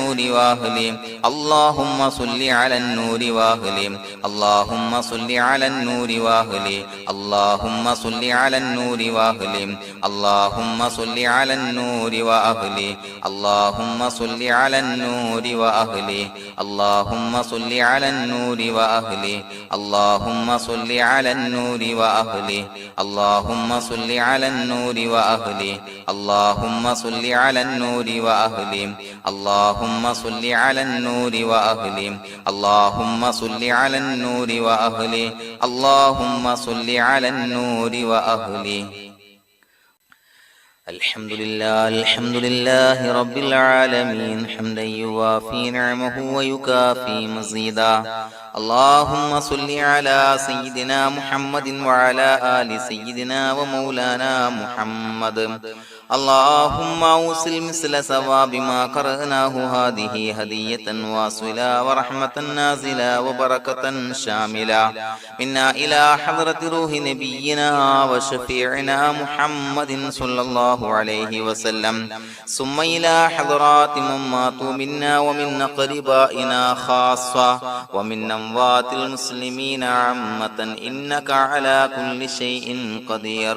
النور وأهله اللهم صل على النور وأهله اللهم صل على النور وأهله اللهم صل على النور وأهله اللهم صل على النور وأهله اللهم صل على النور وأهله اللهم صل على النور وأهله اللهم صل على النور وأهله اللهم صل على النور وأهله اللهم صل على النور وأهله اللهم صل على النور وأهله اللهم صل على النور وأهله اللهم صل على النور وأهله الحمد لله رب العالمين حمدا يوافي نعمه ويكافي مزيدا اللهم صل على سيدنا محمد وعلى آل سيدنا ومولانا محمد اللهم أوصل مثل ثواب ما قرأناه هذه هدية واصلة ورحمة نازلة وبركة شاملة منا إلى حضرة روح نبينا وشفيعنا محمد صلى الله عليه وسلم ثم إلى حضرات من ماتوا منا ومن أقربائنا خاصة ومن أموات المسلمين عامة إنك على كل شيء قدير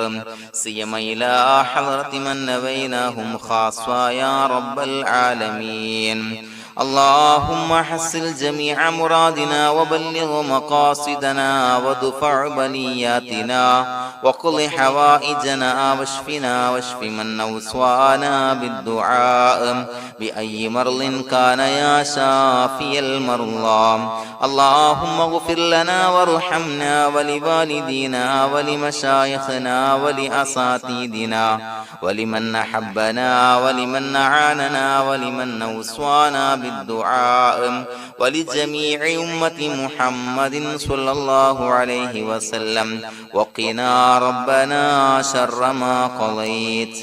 سيما إلى حضرة من نبيناهم خاصة يا رب العالمين اللهم حصل جميع مرادنا وبلغ مقاصدنا ودفع بلياتنا وقض حوائجنا واشفنا واشف من أوصانا بالدعاء بأي مرض كان يا شافي المرضى اللهم اغفر لنا وارحمنا ولوالدينا ولمشايخنا ولأساتذتنا ولمن أحبنا ولمن أعاننا ولمن أوصانا بالدعاء ولجميع أمة محمد صلى الله عليه وسلم وقنا ربنا شر ما قضيت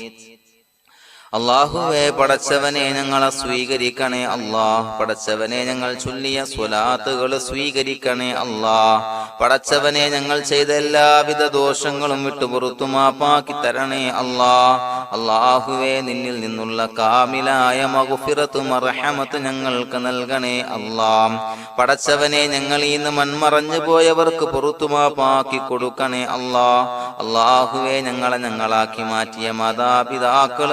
അല്ലാഹുവേ പടച്ചവനെ ഞങ്ങളെ സ്വീകരിക്കണേ അല്ലാഹ് പടച്ചവനെ ഞങ്ങൾ ചൊല്ലിയ സ്വലാത്തുകൾ സ്വീകരിക്കണേ അല്ലാഹ് പടച്ചവനെ ഞങ്ങൾ ചെയ്ത എല്ലാവിധ ദോഷങ്ങളും വിട്ടുപുറത്തു മാപ്പാക്കി തരണേ അല്ലാഹ് അല്ലാഹുവേ നിന്നിൽ നിന്നുള്ള കാമിലായ മഗ്ഫിറത്തും റഹ്മത്തും ഞങ്ങൾക്ക് നൽകണേ അല്ലാഹ് പടച്ചവനെ ഞങ്ങൾ ഇന്ന് മൺമറഞ്ഞു പോയവർക്ക് പുറത്തു മാപ്പാക്കി കൊടുക്കണേ അല്ലാഹ് അല്ലാഹുവേ ഞങ്ങളാക്കി മാറ്റിയ മാതാപിതാക്കൾ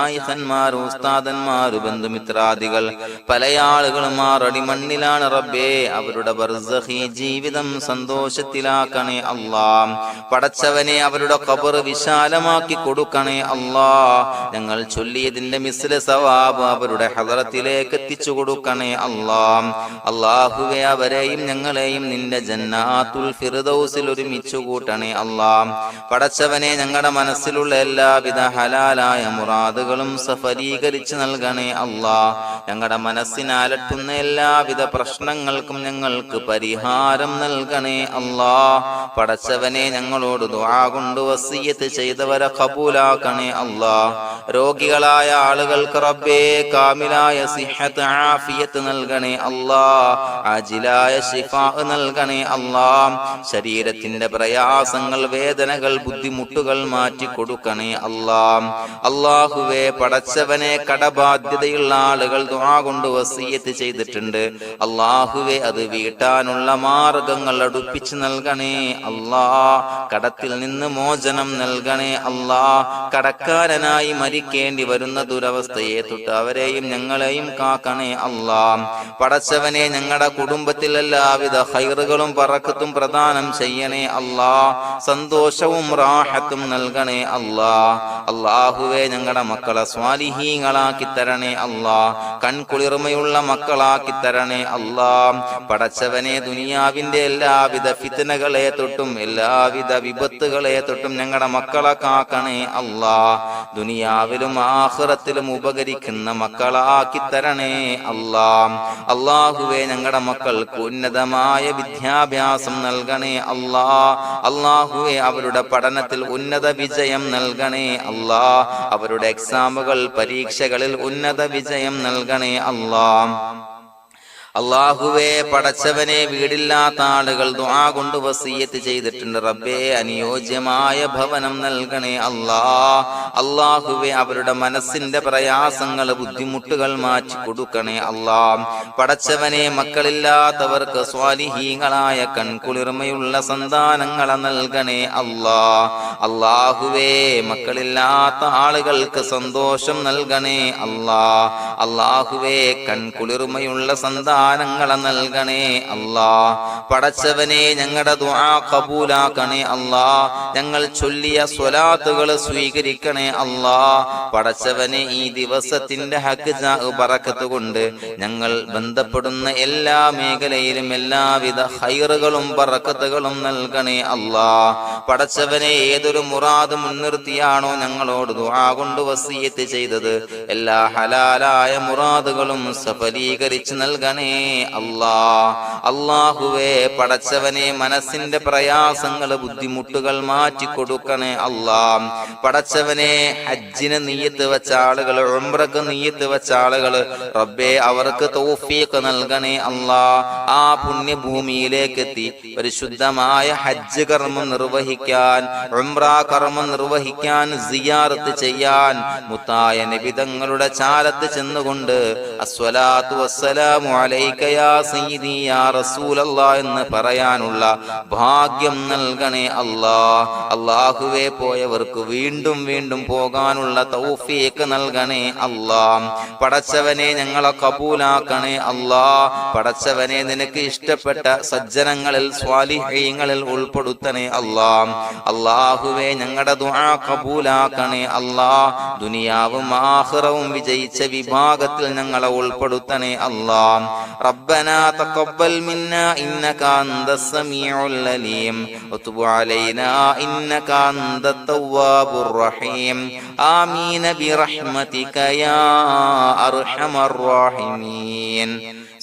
ഖന്മാർ ഉസ്താദന്മാർ ബന്ധുമിത്രാദികൾ പല ആളുകളും ആറടി മണ്ണിലാണ് റബ്ബേ അവരുടെ ബർസഖി ജീവിതം സന്തോഷത്തിലാക്കണേ അല്ലാഹ് പടച്ചവനെ അവരുടെ ഖബർ വിശാലമാക്കി കൊടുക്കണേ അല്ലാഹ് ഞങ്ങൾ ചൊല്ലിയതിന്റെ മിസ്ല സവാബ് അവരുടെ ഹദറത്തിലേക്ക് എത്തിച്ചു കൊടുക്കണേ അല്ലാഹ് അല്ലാഹുവേ അവരെയും ഞങ്ങളെയും നിന്റെ ജന്നാത്തുൽ ഫിർദൗസിൽ ഒരുമിച്ചു കൂട്ടണേ അല്ലാഹ് പടച്ചവനെ ഞങ്ങളുടെ മനസ്സിലുള്ള എല്ലാവിധ ഹലാലായ മുറാദുകൾ സഫലീകരിച്ച് നൽകണേ അല്ലാഹ് ഞങ്ങളുടെ മനസ്സിനെ അലട്ടുന്ന എല്ലാവിധ പ്രശ്നങ്ങൾക്കും ഞങ്ങൾക്ക് പരിഹാരം നൽകണേ അല്ലാഹ് പടച്ചവനെ ഞങ്ങളോട് ദുആ കൊണ്ട് വസിയത്ത് ചെയ്തവരെ ഖബൂലാക്കണേ അല്ലാഹ് രോഗികളായ ആളുകൾക്ക് റബ്ബേ കാമിലായ സിഹത്ത് ആഫിയത്ത് നൽകണേ അല്ലാഹ് ആജിലായ ശിഫാ നൽകണേ അല്ലാഹ് ശരീരത്തിന്റെ പ്രയാസങ്ങൾ വേദനകൾ ബുദ്ധിമുട്ടുകൾ മാറ്റി കൊടുക്കണേ അല്ലാഹ് അല്ലാഹുവേ പടച്ചവനെ കടബാധ്യതയുള്ള ആളുകൾ ദുആ കൊണ്ട് വസിയത്ത് ചെയ്തിട്ടുണ്ട് അല്ലാഹുവേ അത് വീട്ടാനുള്ള മാർഗങ്ങൾ അടുപ്പിച്ച് നൽകണേ അല്ലാഹ് കടത്തിൽ നിന്ന് മോചനം നൽകണേ അല്ലാഹ് കടക്കാരനായി മരിക്കേണ്ടി വരുന്ന ദുരവസ്ഥയെ തൊട്ട് അവരെയും ഞങ്ങളെയും കാക്കണേ അല്ലാഹ് പടച്ചവനെ ഞങ്ങളുടെ കുടുംബത്തിൽ എല്ലാവിധ ഖൈറുകളും ബറക്കത്തും പ്രദാനം ചെയ്യണേ അല്ലാഹ് സന്തോഷവും റാഹത്തും നൽകണേ അല്ലാഹ് അല്ലാഹുവേ ഞങ്ങളുടെ മക്കളെ സ്വാലിഹീങ്ങളാക്കി തരണേ അല്ലാഹ് കൺകുളിർമയുള്ള മക്കളാക്കി തരണേ അല്ലാഹ് പടച്ചവനെ ദുനിയാവിന്റെ എല്ലാവിധ ഫിത്നകളെ തൊട്ടും എല്ലാവിധ വിപത്തുകളെ തൊട്ടും ഞങ്ങളുടെ മക്കളെ കാക്കണേ അല്ലാഹ് ദുനിയാവിലും ആഖിറത്തിലും ഉപകരിക്കുന്ന മക്കളാക്കി തരണേ അല്ലാഹ് അല്ലാഹുവേ ഞങ്ങളുടെ മക്കൾക്ക് ഉന്നതമായ വിദ്യാഭ്യാസം നൽകണേ അല്ലാഹ് അല്ലാഹുവേ അവരുടെ പഠനത്തിൽ ഉന്നത വിജയം നൽകണേ അല്ലാഹ് അവരുടെ എക്സാമുകൾ പരീക്ഷകളിൽ ഉന്നത വിജയം നൽകണേ അല്ലാഹ് അല്ലാഹുവേ, പടച്ചവനെ, വീടില്ലാത്ത ആളുകൾ ദുആ കൊണ്ട് വസിയ്യത്ത് ചെയ്തിട്ടുണ്ട്. റബ്ബേ, അനുയോജ്യമായ ഭവനം നൽകണേ അല്ലാ. അല്ലാഹുവേ, അവരുടെ മനസ്സിന്റെ പ്രയാസങ്ങൾ, ബുദ്ധിമുട്ടുകൾ മാറ്റി കൊടുക്കണേ അല്ലാ. പടച്ചവനെ, മക്കളില്ലാത്തവർക്ക് സ്വാലിഹീങ്ങളായ കൺകുളിർമയുള്ള സന്താനങ്ങളെ നൽകണേ അല്ലാ. അല്ലാഹുവേ, മക്കളില്ലാത്ത ആളുകൾക്ക് സന്തോഷം നൽകണേ അല്ലാ. അല്ലാഹുവേ, കൺകുളിർമയുള്ള സന്താനങ്ങളെ നൽകണേ അല്ലാ. പടച്ചവനെ, ഞങ്ങളുടെ ദുആ ഖബൂലാക്കണേ അല്ലാ. ഞങ്ങൾ ചൊല്ലിയ സ്വലാത്തുകൾ സ്വീകരിക്കണേ അല്ലാ. പടച്ചവനെ, ഈ ദിവസത്തിന്റെ ഹഖ് ബറക്കത്ത് കൊണ്ട് ഞങ്ങൾ ബന്ധപ്പെടുന്ന എല്ലാ മേഖലയിലും എല്ലാവിധ ഖൈറുകളും ബറക്കത്തുകളും നൽകണേ അല്ലാ. പടച്ചവനെ, ഏതൊരു മുറാദ് മുൻനിർത്തിയാണോ ഞങ്ങളോട് ദുആ കൊണ്ട് വസിയ്യത്ത് ചെയ്തത്, എല്ലാ ഹലാലായ മുറാദുകളും സഫലീകരിച്ച് നൽകണേ അല്ലാ. അല്ലാഹുവേ, പടച്ചവനെ, മനസ്സിന്റെ പ്രയാസങ്ങൾ, ബുദ്ധിമുട്ടുകൾ മാറ്റി കൊടുക്കണേ അല്ലാ. പടച്ചവനെ, ഹജ്ജിന് നിയ്യത്ത് വെച്ച ആളുകൾ, ഉംറക്ക് നിയ്യത്ത് വെച്ച ആളുകൾ, റബ്ബേ, അവർക്ക് തൗഫീഖ് നൽകണേ അല്ലാ. ആ പുണ്യഭൂമിയിലേക്ക് എത്തി പരിശുദ്ധമായ ഹജ്ജ് കർമ്മം നിർവഹിക്കാൻ, ഉംറ കർമ്മം നിർവഹിക്കാൻ, സിയാറത്ത് ചെയ്യാൻ, മുത്തായ നബി തങ്ങളുടെ ചാരത്ത് ചെന്നുകൊണ്ട് അസ്സലാത്തു വസ്സലാമു അലൈക യാ സയ്യിദി യാ റസൂലല്ലാഹ് എന്ന് പറയാനുള്ള ഭാഗ്യം നൽകണേ അല്ലാ. അല്ലാഹുവേ, പോയവർക്ക് വീണ്ടും വീണ്ടും പോകാനുള്ള തൗഫീഖ് നൽകണേ അല്ലാ. പടച്ചവനെ, ഞങ്ങളെ കബൂലാക്കണേ അല്ലാ. പടച്ചവനെ, നിനക്ക് ഇഷ്ടപ്പെട്ട സജ്ജനങ്ങളിൽ, സ്വാലിഹീങ്ങളിൽ ഉൾപ്പെടുത്തണേ അല്ലാ. അല്ലാഹുവേ, ഞങ്ങളുടെ ദുആ കബൂലാക്കണേ അല്ലാ. ദുനിയാവും ആഖിറവും വിജയിച്ച വിഭാഗത്തിൽ ഞങ്ങളെ ഉൾപ്പെടുത്തണേ അല്ലാ. റബ്ബനാ തഖബ്ബൽ മിന്നാ ഇന്നക അൻതസ് സമീഉൽ അലീം വതുബ് അലൈനാ ഇന്നക അൻതത് തവ്വാബുർ റഹീം. ആമീൻ ബിറഹ്മതിക യാ അർഹമർ റഹീമീൻ.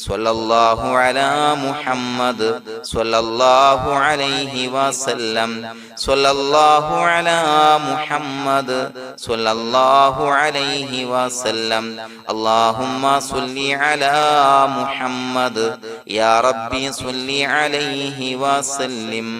സ്വല്ലല്ലാഹു അലാ മുഹമ്മദ് സ്വല്ലല്ലാഹു അലൈഹി വസല്ലം. സ്വല്ലല്ലാഹു അലാ മുഹമ്മദ് സ്വല്ലല്ലാഹു അലൈഹി വസല്ലം. അല്ലാഹുമ്മ സ്വല്ലി അലാ മുഹമ്മദ് യാ റബ്ബി സ്വല്ലി അലൈഹി വസല്ലം.